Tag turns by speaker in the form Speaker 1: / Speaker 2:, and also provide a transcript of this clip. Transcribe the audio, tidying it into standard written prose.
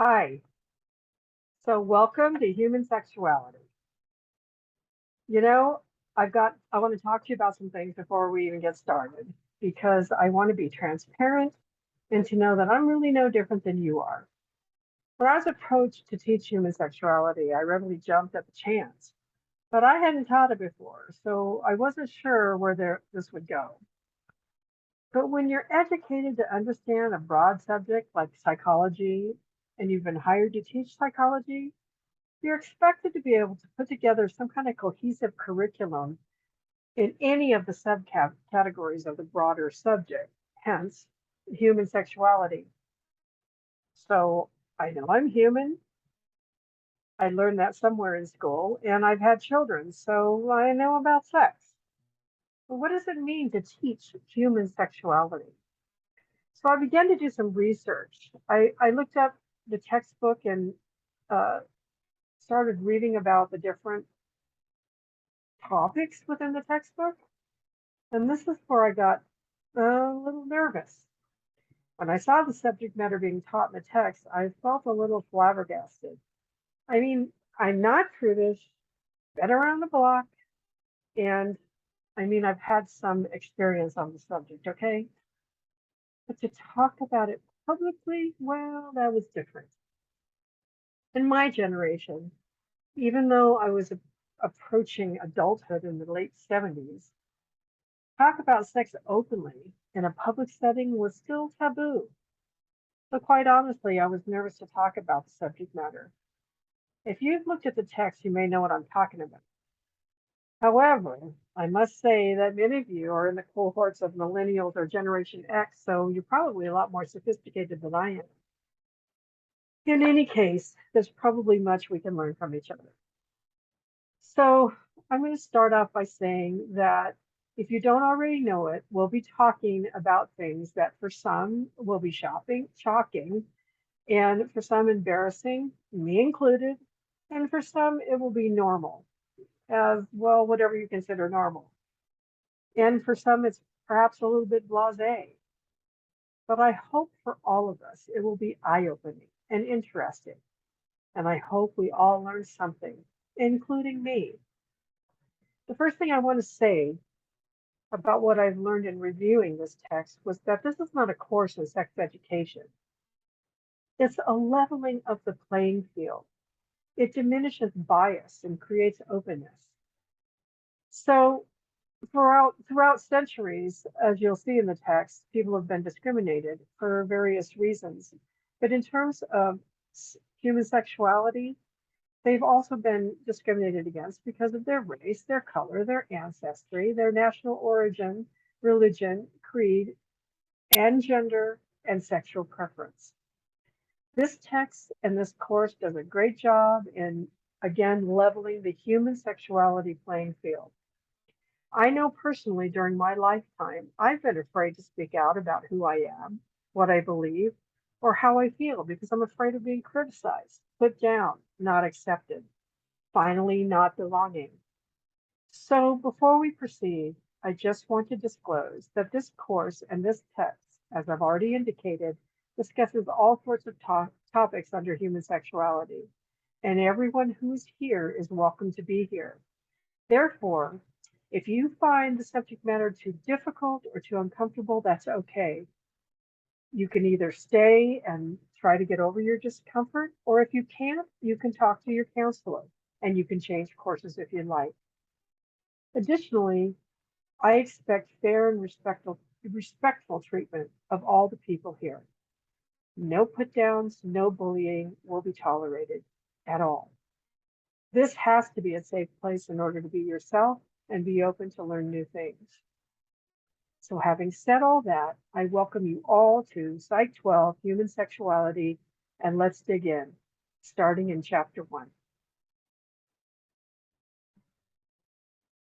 Speaker 1: Hi, so welcome to Human Sexuality. You know, I want to talk to you about some things before we even get started because I want to be transparent and to know that I'm really no different than you are. When I was approached to teach human sexuality, I readily jumped at the chance, but I hadn't taught it before, so I wasn't sure where this would go. But when you're educated to understand a broad subject like psychology and you've been hired to teach psychology, you're expected to be able to put together some kind of cohesive curriculum in any of the subcategories of the broader subject, hence human sexuality. So I know I'm human. I learned that somewhere in school, and I've had children, so I know about sex. But what does it mean to teach human sexuality? So I began to do some research. I looked up the textbook and uh, started reading about the different topics within the textbook. And this is where I got a little nervous. When I saw the subject matter being taught in the text, I felt a little flabbergasted. I mean, I'm not prudish, been around the block, and I've had some experience on the subject, okay? But to talk about it publicly, well, that was different. In my generation, even though I was approaching adulthood in the late 70s, talk about sex openly in a public setting was still taboo. So quite honestly, I was nervous to talk about the subject matter. If you've looked at the text, you may know what I'm talking about. However, I must say that many of you are in the cohorts of millennials or Generation X, so you're probably a lot more sophisticated than I am. In any case, there's probably much we can learn from each other. So I'm going to start off by saying that if you don't already know it, we'll be talking about things that for some will be shocking, and for some embarrassing, me included, and for some it will be normal, as well, whatever you consider normal. And for some it's perhaps a little bit blasé. But I hope for all of us it will be eye-opening and interesting. And I hope we all learn something, including me. The first thing I want to say about what I've learned in reviewing this text was that this is not a course in sex education. It's a leveling of the playing field. It diminishes bias and creates openness. So throughout centuries, as you'll see in the text, people have been discriminated for various reasons. But in terms of human sexuality, they've also been discriminated against because of their race, their color, their ancestry, their national origin, religion, creed, and gender, and sexual preference. This text and this course does a great job in, again, leveling the human sexuality playing field. I know personally during my lifetime, I've been afraid to speak out about who I am, what I believe, or how I feel because I'm afraid of being criticized, put down, not accepted, finally not belonging. So before we proceed, I just want to disclose that this course and this text, as I've already indicated, discusses all sorts of topics under human sexuality, and everyone who's here is welcome to be here. Therefore, if you find the subject matter too difficult or too uncomfortable, that's okay. You can either stay and try to get over your discomfort, or if you can't, you can talk to your counselor and you can change courses if you'd like. Additionally, I expect fair and respectful treatment of all the people here. No put downs, no bullying will be tolerated at all. This has to be a safe place in order to be yourself and be open to learn new things. So having said all that, I welcome you all to Psych 12, Human Sexuality, and let's dig in, starting in Chapter 1.